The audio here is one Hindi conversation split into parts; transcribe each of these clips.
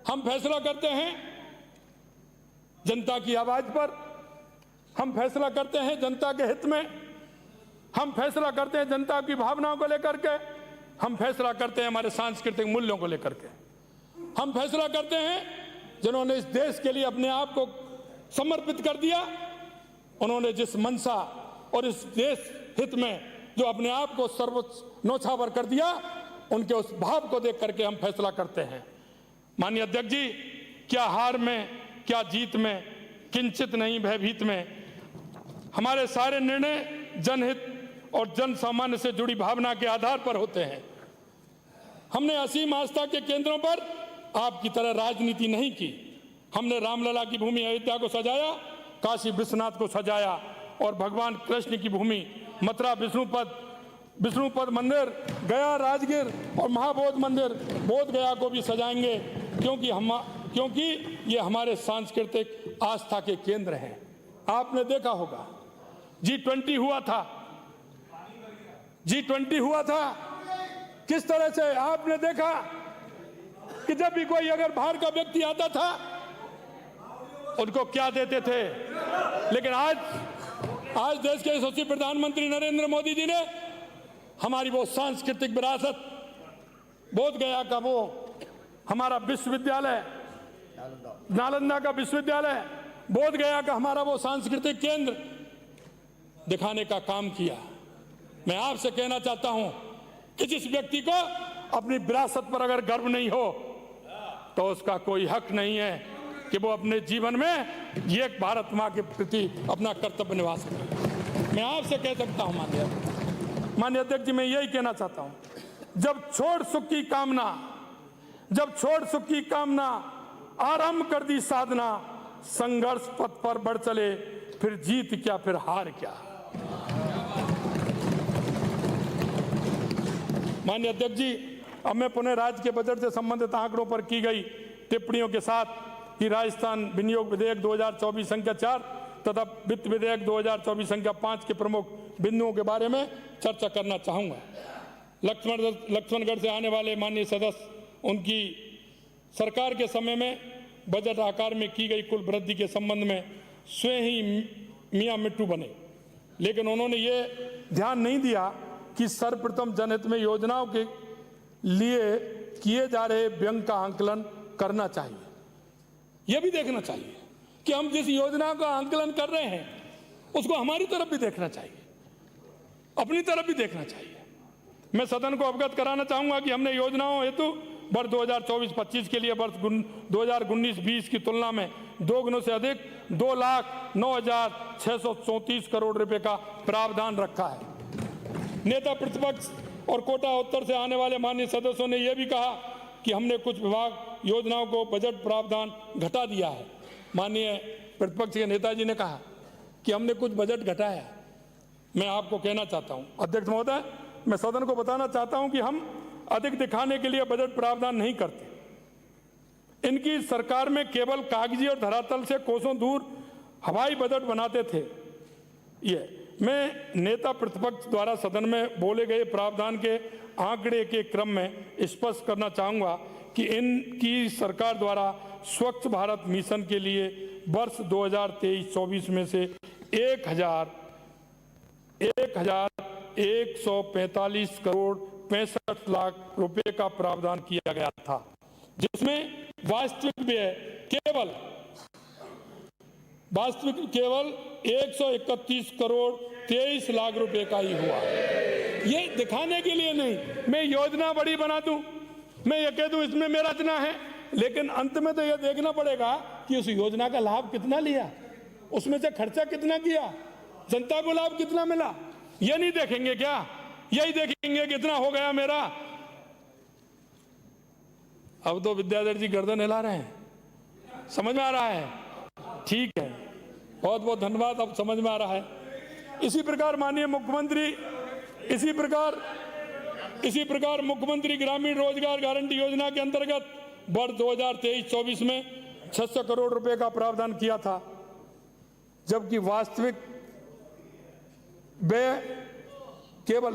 हम फैसला करते हैं जनता की आवाज पर, हम फैसला करते हैं जनता के हित में, हम फैसला करते हैं जनता की भावनाओं को लेकर के, हम फैसला करते हैं हमारे सांस्कृतिक मूल्यों को लेकर के, हम फैसला करते हैं जिन्होंने इस देश के लिए अपने आप को समर्पित कर दिया, उन्होंने जिस मंशा और इस देश हित में जो अपने आप को सर्वोच्च न्योछावर कर दिया, उनके उस भाव को देख करके हम फैसला करते हैं। माननीय अध्यक्ष जी, क्या हार में क्या जीत में किंचित नहीं भयभीत में, हमारे सारे निर्णय जनहित और जन सामान्य से जुड़ी भावना के आधार पर होते हैं। हमने असीम आस्था के केंद्रों पर आपकी तरह राजनीति नहीं की। हमने रामलला की भूमि अयोध्या को सजाया, काशी विश्वनाथ को सजाया और भगवान कृष्ण की भूमि मथुरा विष्णुपद मंदिर, गया राजगीर और महाबोध मंदिर बोध गया को भी सजाएंगे, क्योंकि ये हमारे सांस्कृतिक आस्था के केंद्र हैं। आपने देखा होगा G20 हुआ था, G20 हुआ था, किस तरह से आपने देखा कि जब भी कोई अगर बाहर का व्यक्ति आता था उनको क्या देते थे, लेकिन आज देश के यशस्वी प्रधानमंत्री नरेंद्र मोदी जी ने हमारी वो सांस्कृतिक विरासत, बोध गया का वो हमारा विश्वविद्यालय, नालंदा का विश्वविद्यालय, बोध गया का हमारा वो सांस्कृतिक केंद्र दिखाने का काम किया। मैं आपसे कहना चाहता हूं कि जिस व्यक्ति को अपनी विरासत पर अगर गर्व नहीं हो तो उसका कोई हक नहीं है कि वो अपने जीवन में ये भारत मां के प्रति अपना कर्तव्य निभा सके। मैं आपसे कह सकता हूं माननीय अध्यक्ष जी, मैं यही कहना चाहता हूं, जब छोड़ सुख की कामना आरंभ कर दी साधना, संघर्ष पथ पर बढ़ चले, फिर जीत क्या फिर हार क्या। माननीय अध्यक्ष जी, अब मैं पुनः राज्य के बजट से संबंधित आंकड़ों पर की गई टिप्पणियों के साथ कि राजस्थान विनियोग विधेयक 2024 संख्या 4 तथा वित्त विधेयक 2024 संख्या 5 के प्रमुख बिंदुओं के बारे में चर्चा करना चाहूंगा। लक्ष्मणगढ़ से आने वाले माननीय सदस्य, उनकी सरकार के समय में बजट आकार में की गई कुल वृद्धि के संबंध में स्वयं ही मियां मिट्टू बने, लेकिन उन्होंने ये ध्यान नहीं दिया कि सर्वप्रथम जनहित में योजनाओं के लिए किए जा रहे व्यय का आंकलन करना चाहिए। यह भी देखना चाहिए कि हम जिस योजना का आंकलन कर रहे हैं उसको हमारी तरफ भी देखना चाहिए, अपनी तरफ भी देखना चाहिए। मैं सदन को अवगत कराना चाहूंगा कि हमने योजनाओं हेतु वर्ष 2024-25 के लिए वर्ष 2019-20 की तुलना में 2 गुना से अधिक 2,09,634 करोड़ रुपए का प्रावधान रखा है। नेता प्रतिपक्ष और कोटा उत्तर से आने वाले माननीय सदस्यों ने यह भी कहा कि हमने कुछ विभाग योजनाओं को बजट प्रावधान घटा दिया है। माननीय प्रतिपक्ष के नेताजी ने कहा कि हमने कुछ बजट घटाया। मैं आपको कहना चाहता हूं अध्यक्ष महोदय, मैं सदन को बताना चाहता हूं कि हम अधिक दिखाने के लिए बजट प्रावधान नहीं करते। इनकी सरकार में केवल कागजी और धरातल से कोसों दूर हवाई बजट बनाते थे। मैं नेता प्रतिपक्ष द्वारा सदन में बोले गए प्रावधान के आंकड़े के क्रम में स्पष्ट करना चाहूंगा कि इनकी सरकार द्वारा स्वच्छ भारत मिशन के लिए वर्ष 2023-24 में से 1,145 करोड़ 65 लाख रुपए का प्रावधान किया गया था, जिसमें वास्तविक व्यय केवल 131 करोड़ 23 लाख रुपए का ही हुआ। ये दिखाने के लिए नहीं, मैं योजना बड़ी बना दूं, मैं ये कह दूं इसमें मेरा इतना है, लेकिन अंत में तो ये देखना पड़ेगा कि उस योजना का लाभ कितना लिया, उसमें से खर्चा कितना किया, जनता को लाभ कितना मिला। ये नहीं देखेंगे क्या? यही देखेंगे कितना हो गया मेरा। अब तो विद्याधर जी गर्दन हिला रहे हैं, समझ में आ रहा है? ठीक है, बहुत बहुत धन्यवाद, अब समझ में आ रहा है। इसी प्रकार माननीय मुख्यमंत्री, इसी प्रकार मुख्यमंत्री ग्रामीण रोजगार गारंटी योजना के अंतर्गत वर्ष 2023-24 में 600 करोड़ रुपए का प्रावधान किया था, जबकि वास्तविक व्यय केवल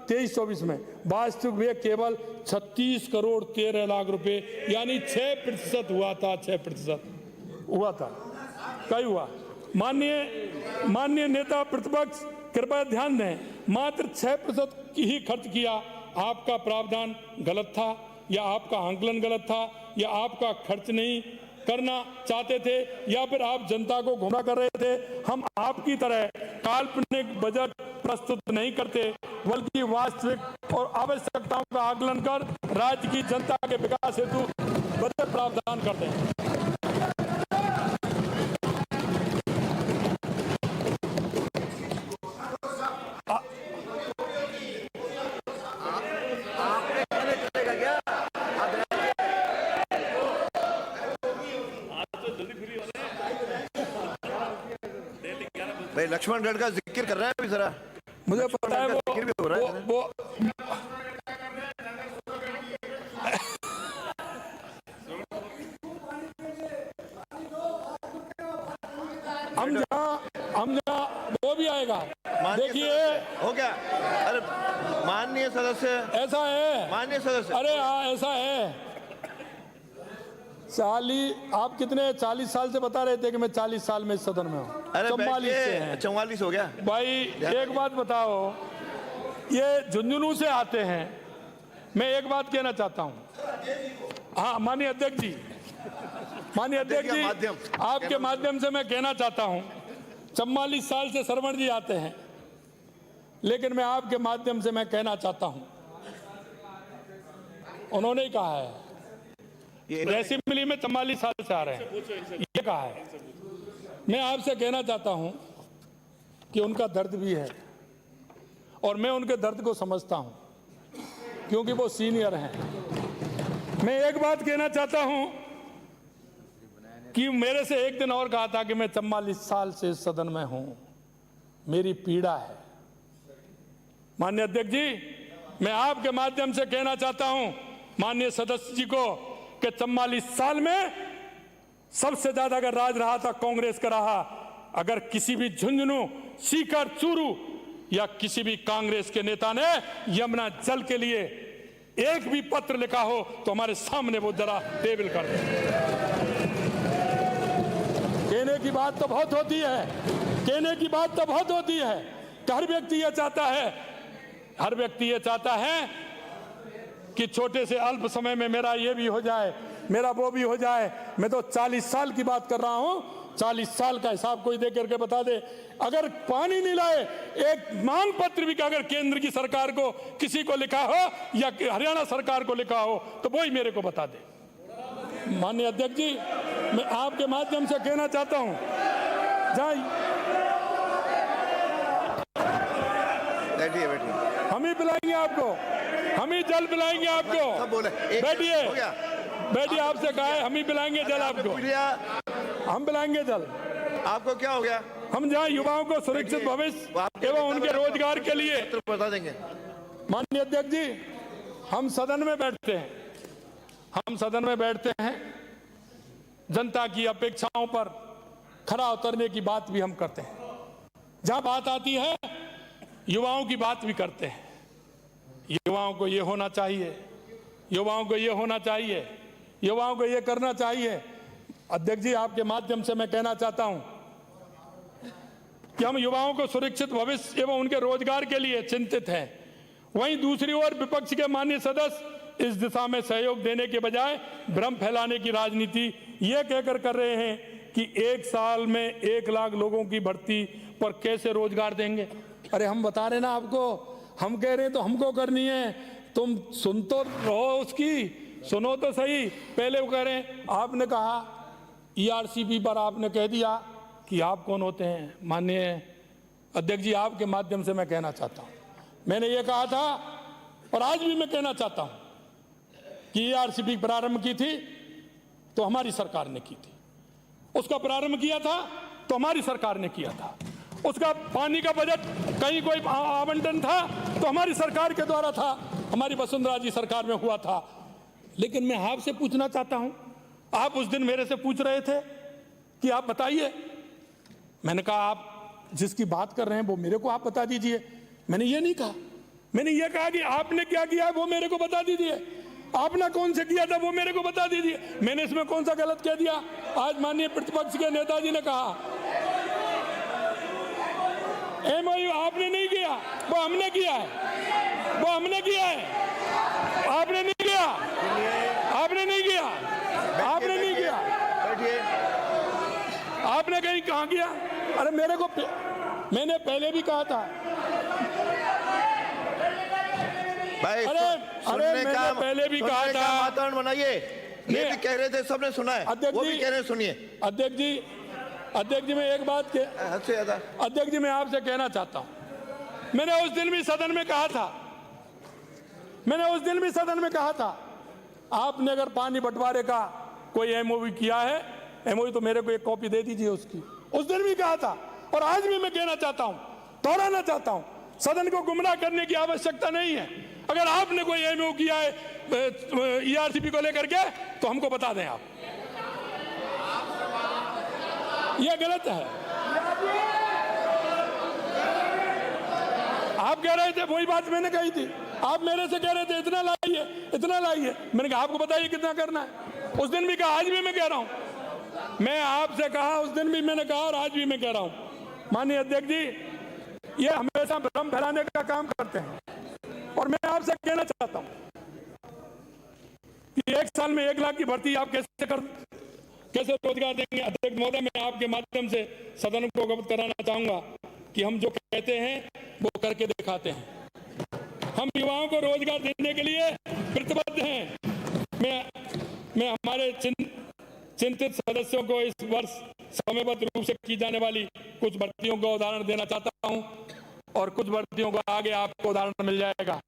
23-24 में वास्तविक व्यय केवल 36 करोड़ 13 लाख रुपए, यानी 6% हुआ था, 6% हुआ था। कई हुआ? माननीय नेता प्रतिपक्ष कृपया ध्यान दें, मात्र 6% ही खर्च किया। आपका प्रावधान गलत था, या आपका आंकलन गलत था, या आपका खर्च नहीं करना चाहते थे, या फिर आप जनता को गुमराह कर रहे थे। हम आपकी तरह काल्पनिक बजट प्रस्तुत नहीं करते, बल्कि वास्तविक और आवश्यकताओं का आकलन कर राज्य की जनता के विकास हेतु बजट प्रावधान करते हैं। भाई लक्ष्मणगढ़ का जिक्र कर रहा है अभी, जरा मुझे पता है वो हम जहाँ वो भी आएगा। देखिए हो गया। अरे माननीय सदस्य, ऐसा है, माननीय सदस्य, अरे हाँ ऐसा है। 40 कितने 40 साल से बता रहे थे कि मैं 40 साल में इस सदन में हूँ। 44 हो गया। भाई एक बात बताओ, ये झुंझुनू से आते हैं। मैं एक बात कहना चाहता हूँ। हाँ माननीय अध्यक्ष जी, आपके माध्यम से मैं कहना चाहता हूँ, 44 साल से सरवण जी आते हैं, लेकिन मैं आपके माध्यम से मैं कहना चाहता हूँ, उन्होंने ही कहा है रेसिमली में 44 साल से आ रहे हैं, ये कहा है। मैं आपसे कहना चाहता हूं कि उनका दर्द भी है, और मैं उनके दर्द को समझता हूं, क्योंकि वो सीनियर हैं। मैं एक बात कहना चाहता हूं कि मेरे से एक दिन और कहा था कि मैं 44 साल से इस सदन में हूं, मेरी पीड़ा है। माननीय अध्यक्ष जी, मैं आपके माध्यम से कहना चाहता हूं माननीय सदस्य जी को कि 44 साल में सबसे ज्यादा अगर राज रहा था कांग्रेस का रहा। अगर किसी भी झुंझुनू, सीकर, चूरू या किसी भी कांग्रेस के नेता ने यमुना जल के लिए एक भी पत्र लिखा हो तो हमारे सामने वो जरा टेबल कर दे। कहने की बात तो बहुत होती है, कहने की बात तो बहुत होती है। हर व्यक्ति ये चाहता है, हर व्यक्ति ये चाहता है कि छोटे से अल्प समय में मेरा ये भी हो जाए, मेरा वो भी हो जाए। मैं तो 40 साल की बात कर रहा हूं। 40 साल का हिसाब कोई दे करके बता दे। अगर पानी नहीं लाए, एक मांग पत्र भी अगर केंद्र की सरकार को किसी को लिखा हो या हरियाणा सरकार को लिखा हो तो वो ही मेरे को बता दे। माननीय अध्यक्ष जी, मैं आपके माध्यम से कहना चाहता हूं, बैठिए, हम ही पिलाएंगे आपको, हम ही जल पिलाएंगे आपको। बैठिए, बैठिए, आपसे कहा है हम ही पिलाएंगे जल आपको, हम पिलाएंगे जल। आपको क्या हो गया? हम जहाँ युवाओं को सुरक्षित भविष्य एवं उनके रोजगार के लिए बता देंगे। माननीय अध्यक्ष जी, हम सदन में बैठते हैं, हम सदन में बैठते हैं, जनता की अपेक्षाओं पर खरा उतरने की बात भी हम करते हैं। जहाँ बात आती है युवाओं की बात भी करते हैं। युवाओं को ये होना चाहिए, युवाओं को ये होना चाहिए, युवाओं को ये करना चाहिए। अध्यक्ष जी, आपके माध्यम से मैं कहना चाहता हूं कि हम युवाओं को सुरक्षित भविष्य एवं उनके रोजगार के लिए चिंतित हैं। वहीं दूसरी ओर विपक्ष के माननीय सदस्य इस दिशा में सहयोग देने के बजाय भ्रम फैलाने की राजनीति ये कहकर कर रहे हैं कि 1 साल में 1 लाख लोगों की भर्ती पर कैसे रोजगार देंगे। अरे हम बता रहे ना आपको, हम कह रहे हैं तो हमको करनी है, तुम सुन तो रहो, उसकी सुनो तो सही। पहले वो कह रहे हैं, आपने कहा ERCP पर आपने कह दिया कि आप कौन होते हैं। माननीय अध्यक्ष जी, आपके माध्यम से मैं कहना चाहता हूं, मैंने ये कहा था और आज भी मैं कहना चाहता हूं कि ERCP प्रारंभ की थी तो हमारी सरकार ने की थी, उसका प्रारंभ किया था तो हमारी सरकार ने किया था, उसका पानी का बजट कहीं कोई आवंटन था तो हमारी सरकार के द्वारा था, हमारी वसुंधरा जी सरकार में हुआ था। लेकिन मैं आपसे पूछना चाहता हूं, आप उस दिन मेरे से पूछ रहे थे कि आप बताइए। मैंने कहा आप जिसकी बात कर रहे हैं वो मेरे को आप बता दीजिए। मैंने ये नहीं कहा, मैंने ये कहा कि आपने क्या किया वो मेरे को बता दीजिए, आपने कौन से किया था वो मेरे को बता दीजिए, मैंने इसमें कौन सा गलत कह दिया। आज माननीय प्रतिपक्ष के नेताजी ने कहा एमओयू आपने नहीं किया, वो हमने किया है, वो हमने किया है, आपने नहीं किया, आपने नहीं किया, आपने नहीं किया, आपने कहीं कहाँ किया। अरे मेरे को मैंने पहले भी कहा था भाई, अरे मैंने पहले भी कहा था वातावरण बनाइए। ये भी कह रहे थे, सबने सुना है, वो भी कह रहे हैं, सुनिए। अध्यक्ष जी मैं एक बात अध्यक्ष जी मैं आपसे कहना चाहता हूं, मैंने उस दिन भी सदन में कहा था, आपने अगर पानी बंटवारे का कोई एमओयू किया है, एमओयू तो मेरे को एक कॉपी दे दीजिए उसकी। उस दिन भी कहा था और आज भी मैं कहना चाहता हूं, दोहराना चाहता हूं, सदन को गुमराह करने की आवश्यकता नहीं है। अगर आपने कोई एमओयू किया है ईआरसीपी को लेकर के तो हमको बता दें आप, यह गलत है। आप कह रहे थे, वही बात मैंने कही थी, आप मेरे से कह रहे थे इतना लाइए, इतना लाइए, मैंने कहा आपको बताइए कितना करना है। उस दिन भी कहा, आज भी मैं कह रहा हूं, मैं आपसे कहा, उस दिन भी मैंने कहा और आज भी मैं कह रहा हूं। माननीय अध्यक्ष जी ये हमेशा भ्रम फैलाने का काम करते हैं और मैं आपसे कहना चाहता हूं कि 1 साल में 1 लाख की भर्ती आप कैसे रोजगार देंगे। अध्यक्ष महोदय, मैं आपके माध्यम से सदन को अवगत कराना चाहूंगा कि हम जो कहते हैं वो करके दिखाते हैं। हम युवाओं को रोजगार देने के लिए प्रतिबद्ध हैं। मैं हमारे चिंतित सदस्यों को इस वर्ष समयबद्ध रूप से की जाने वाली कुछ भर्तियों का उदाहरण देना चाहता हूं और कुछ भर्तियों को आगे आपको उदाहरण मिल जाएगा।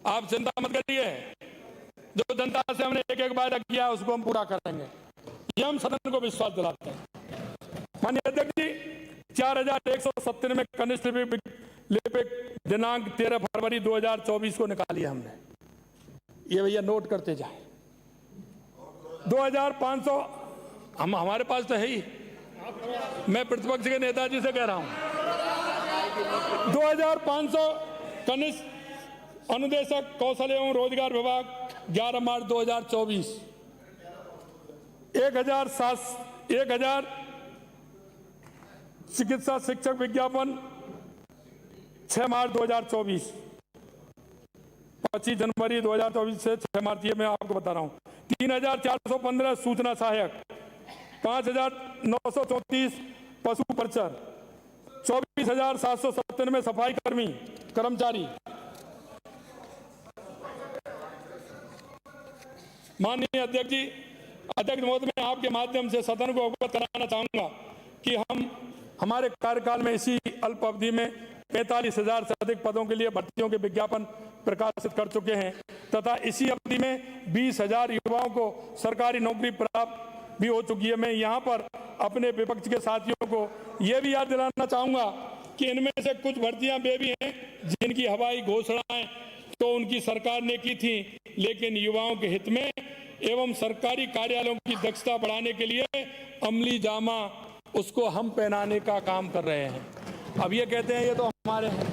आप चिंता मत करिए, जो जनता से हमने एक वादा किया उसको हम पूरा करेंगे, ये हम सदन को विश्वास दिलाते हैं। माननीय अध्यक्ष जी 4197 कनिष्ठ लिपिक दिनांक 13 फरवरी 2024 को निकाली हमने, ये भैया नोट करते जाए। 2500 हमारे पास तो है ही, मैं प्रतिपक्ष के नेताजी से कह रहा हूं, 2500 कनिष्ठ अनुदेशक कौशल एवं रोजगार विभाग 11 मार्च 2024, 1000 चिकित्सा शिक्षक विज्ञापन 6 मार्च 2024, 25 जनवरी 2024 से 6 मार्च, ये मैं आपको बता रहा हूं। 3415 सूचना सहायक, 5934 पशु परिचर, 24,797 सफाई कर्मचारी। माननीय अध्यक्ष जी, अध्यक्ष महोदय, मैं आपके माध्यम से सदन को अवगत कराना चाहूंगा कि हम हमारे कार्यकाल में इसी अल्प अवधि में 45,000 से अधिक पदों के लिए भर्तियों के विज्ञापन प्रकाशित कर चुके हैं तथा इसी अवधि में 20,000 युवाओं को सरकारी नौकरी प्राप्त भी हो चुकी है। मैं यहाँ पर अपने विपक्ष के साथियों को यह भी याद दिलाना चाहूंगा कि इनमें से कुछ भर्तियां वे भी हैं जिनकी हवाई घोषणाएं तो उनकी सरकार ने की थी, लेकिन युवाओं के हित में एवं सरकारी कार्यालयों की दक्षता बढ़ाने के लिए अमली जामा उसको हम पहनाने का काम कर रहे हैं। अब ये कहते हैं ये तो हमारे हैं।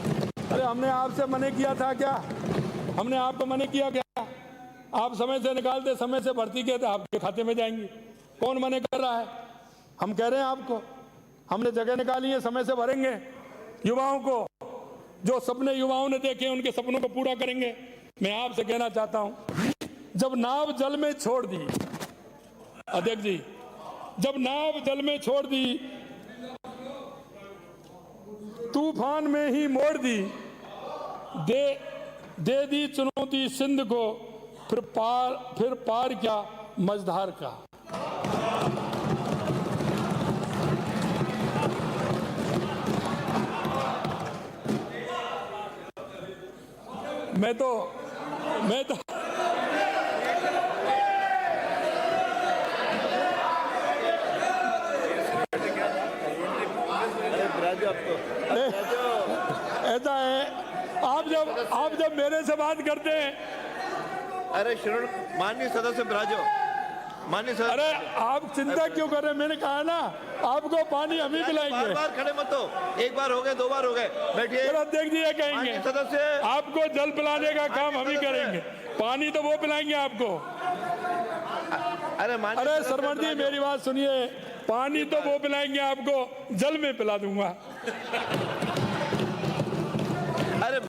अरे हमने आपसे मना किया था क्या? हमने आपको मना किया क्या? आप समय से निकालते, समय से भर्ती किए थे, आपके खाते में जाएंगी। कौन मना कर रहा है? हम कह रहे हैं आपको, हमने जगह निकाली है, समय से भरेंगे। युवाओं को जो सपने युवाओं ने देखे उनके सपनों को पूरा करेंगे। मैं आपसे कहना चाहता हूं, जब नाव जल में छोड़ दी, अध्यक्ष जी, जब नाव जल में छोड़ दी, तूफान में ही मोड़ दी, दे दी चुनौती सिंध को, फिर पार क्या मझधार का। मैं तो ऐसा है, आप जब मेरे से बात करते हैं, अरे श्रीण माननीय सदस्य ब्राजो, माननीय सर, अरे आप चिंता क्यों कर रहे हैं? मैंने कहा ना आपको पानी हम ही पिलाएंगे। बार खड़े मत हो, एक बार हो गए, 2 बार हो गए, बैठिए। अध्यक्ष जी ये कहेंगे माननीय सदस्य, आपको जल पिलाने का काम हम ही करेंगे, पानी तो वो पिलाएंगे आपको। अरे सरवण जी मेरी बात सुनिए, पानी तो वो पिलाएंगे आपको, जल में पिला दूंगा।